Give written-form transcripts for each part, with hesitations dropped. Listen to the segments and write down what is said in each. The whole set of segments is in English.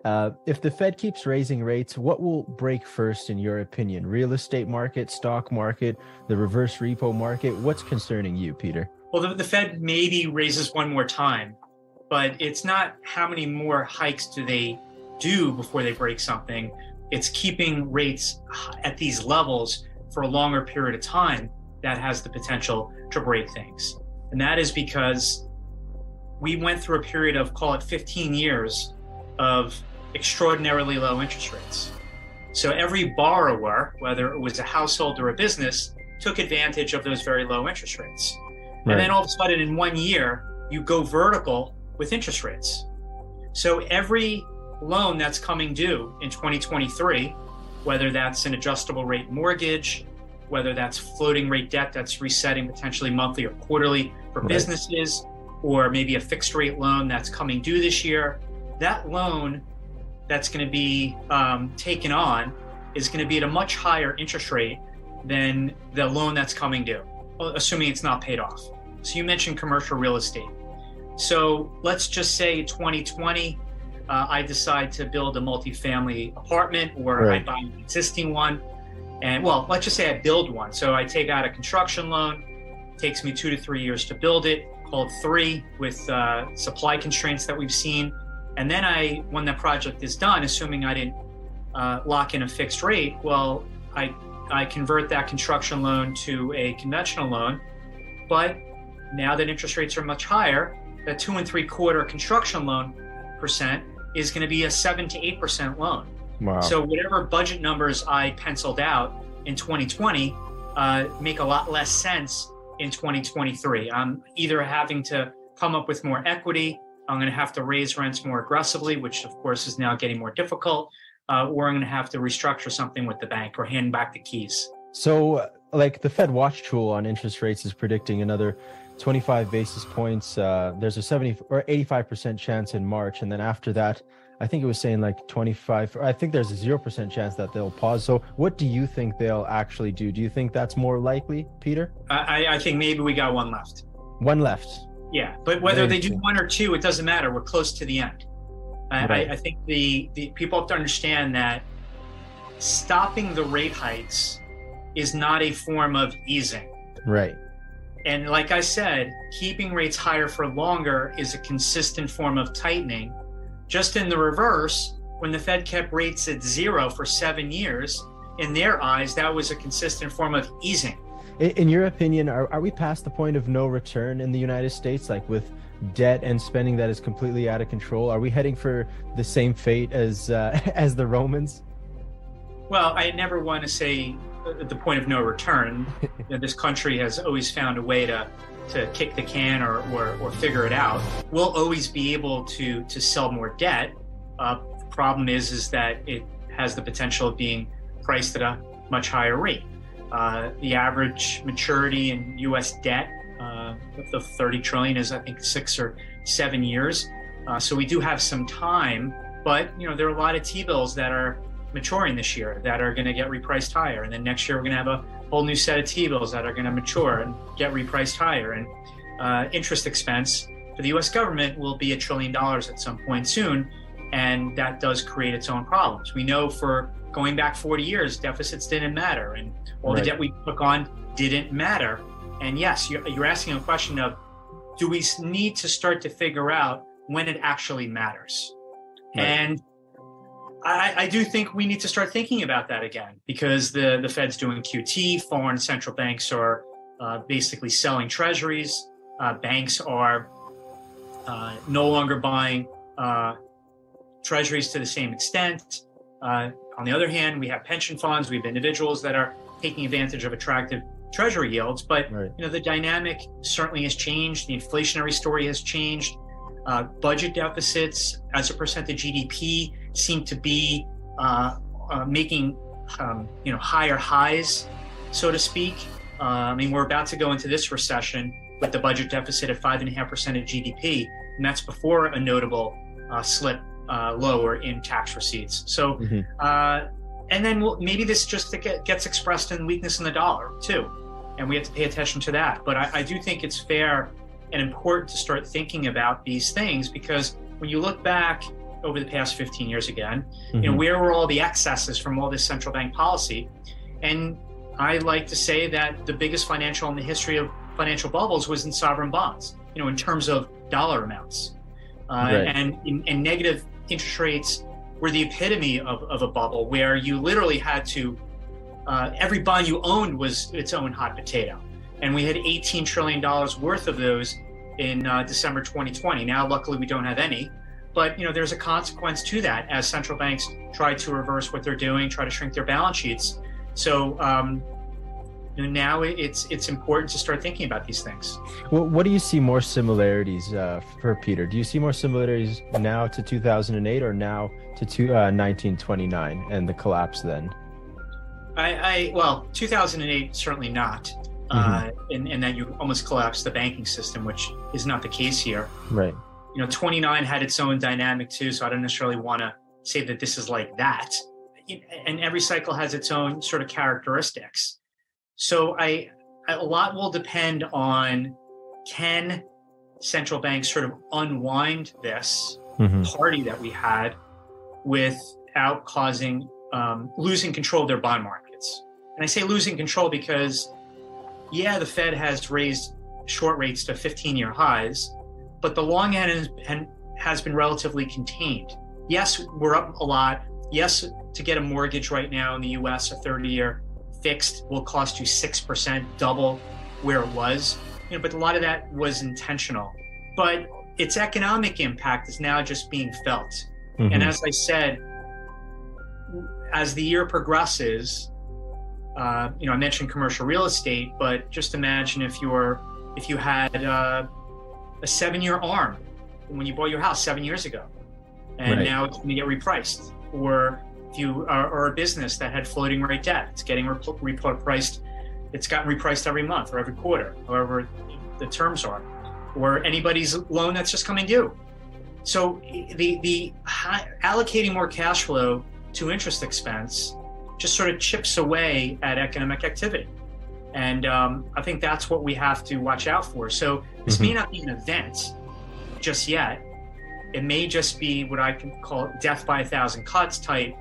If the Fed keeps raising rates, what will break first in your opinion? Real estate market, stock market, the reverse repo market? What's concerning you, Peter? Well, the Fed maybe raises one more time, but it's not how many more hikes do they do before they break something. It's keeping rates at these levels for a longer period of time that has the potential to break things. And that is because we went through a period of, call it 15 years of extraordinarily low interest rates. So every borrower, whether it was a household or a business, took advantage of those very low interest rates. Right. And then all of a sudden in 1 year, you go vertical with interest rates. So every loan that's coming due in 2023, whether that's an adjustable rate mortgage, whether that's floating rate debt that's resetting potentially monthly or quarterly for businesses, or maybe a fixed rate loan that's coming due this year, that loan that's going to be taken on is going to be at a much higher interest rate than the loan that's coming due, assuming it's not paid off. So you mentioned commercial real estate. So let's just say 2020, I decide to build a multifamily apartment, or I buy an existing one. And well, let's just say I build one. So I take out a construction loan, it takes me 2 to 3 years to build it, called 3 with supply constraints that we've seen. And then when the project is done, assuming I didn't lock in a fixed rate, well, I convert that construction loan to a conventional loan. But now that interest rates are much higher, that 2 3/4 construction loan percent is going to be a 7 to 8% loan. Wow. So whatever budget numbers I penciled out in 2020 make a lot less sense in 2023. I'm either having to come up with more equity, I'm going to have to raise rents more aggressively, which of course is now getting more difficult, or I'm going to have to restructure something with the bank or hand back the keys. So like the Fed watch tool on interest rates is predicting another 25 basis points. There's a 70 or 85% chance in March. And then after that, I think it was saying like 25, I think there's a 0% chance that they'll pause. So what do you think they'll actually do? Do you think that's more likely, Peter? I think maybe we got one left. One left. Yeah, but whether they do 1 or 2, it doesn't matter. We're close to the end. I think the people have to understand that stopping the rate hikes is not a form of easing. Right. And like I said, keeping rates higher for longer is a consistent form of tightening. Just in the reverse, when the Fed kept rates at 0 for 7 years, in their eyes, that was a consistent form of easing. In your opinion, are we past the point of no return in the United States, like with debt and spending that is completely out of control? Are we heading for the same fate as the Romans? Well, I never want to say the point of no return. This country has always found a way to kick the can or figure it out. We'll always be able to sell more debt. The problem is that it has the potential of being priced at a much higher rate. The average maturity in U.S. debt of the 30 trillion is, I think, 6 or 7 years. So we do have some time, but there are a lot of T-bills that are maturing this year that are going to get repriced higher. And then next year, we're going to have a whole new set of T-bills that are going to mature and get repriced higher. And interest expense for the U.S. government will be $1 trillion at some point soon. And that does create its own problems. We know for going back 40 years, deficits didn't matter. And all the debt we took on didn't matter. And yes, you're asking a question of, do we need to start to figure out when it actually matters? Right. And I do think we need to start thinking about that again, because the Fed's doing QT, foreign central banks are basically selling treasuries. Banks are no longer buying treasuries to the same extent. On the other hand, we have pension funds, we have individuals that are taking advantage of attractive treasury yields, but the dynamic certainly has changed. The inflationary story has changed. Budget deficits as a percent of GDP seem to be making higher highs, so to speak. We're about to go into this recession with the budget deficit at 5.5% of GDP, and that's before a notable slip lower in tax receipts. So, and then maybe this just gets expressed in weakness in the dollar too, and we have to pay attention to that. But I do think it's fair and important to start thinking about these things, because when you look back over the past 15 years again. Where were all the excesses from all this central bank policy? And I like to say that the biggest financial in the history of financial bubbles was in sovereign bonds, in terms of dollar amounts. And negative interest rates were the epitome of a bubble where you literally had to, every bond you owned was its own hot potato. And we had $18 trillion worth of those in December 2020. Now, luckily, we don't have any. But there's a consequence to that as central banks try to reverse what they're doing, try to shrink their balance sheets. So now it's important to start thinking about these things. Well, what do you see more similarities for Peter? Do you see more similarities now to 2008 or now to 1929 and the collapse then? Well, 2008 certainly not. In that you almost collapsed the banking system, which is not the case here. Right. 29 had its own dynamic too, so I don't necessarily want to say that this is like that. And every cycle has its own sort of characteristics. So a lot will depend on, can central banks sort of unwind this party that we had without causing losing control of their bond markets. And I say losing control because, yeah, the Fed has raised short rates to 15-year highs, but the long end has been relatively contained. Yes, we're up a lot. Yes, to get a mortgage right now in the US, a 30-year fixed will cost you 6%, double where it was. But a lot of that was intentional. But its economic impact is now just being felt. And as I said, as the year progresses, I mentioned commercial real estate, but just imagine if you had a 7-year ARM when you bought your house 7 years ago, and now it's going to get repriced. Or if you are a business that had floating rate debt, it's getting repriced. It's gotten repriced every month or every quarter, however the terms are, or anybody's loan that's just coming due. So the allocating more cash flow to interest expense just sort of chips away at economic activity. And I think that's what we have to watch out for. So this may not be an event just yet. It may just be what I can call death by 1,000 cuts type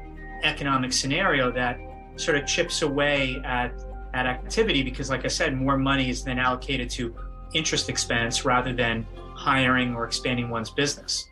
economic scenario that sort of chips away at activity because, like I said, more money is then allocated to interest expense rather than hiring or expanding one's business.